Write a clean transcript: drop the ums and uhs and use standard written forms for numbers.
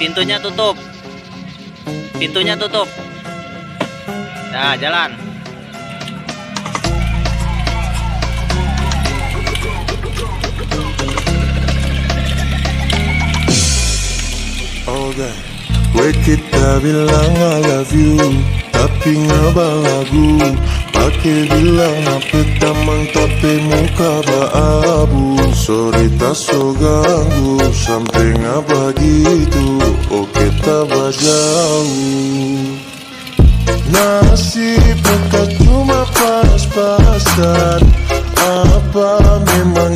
Pintunya tutup. Pintunya tutup. Nah, jalan. Oke, gue kita bilang I love you, tapi ngabang lagu. Pakai bilang apa tamang tapi muka baabu. Sorry tak so ganggu, sampai ngapa gitu. Oke tak jauh. Nasib dekat cuma pas-pasan. Apa memang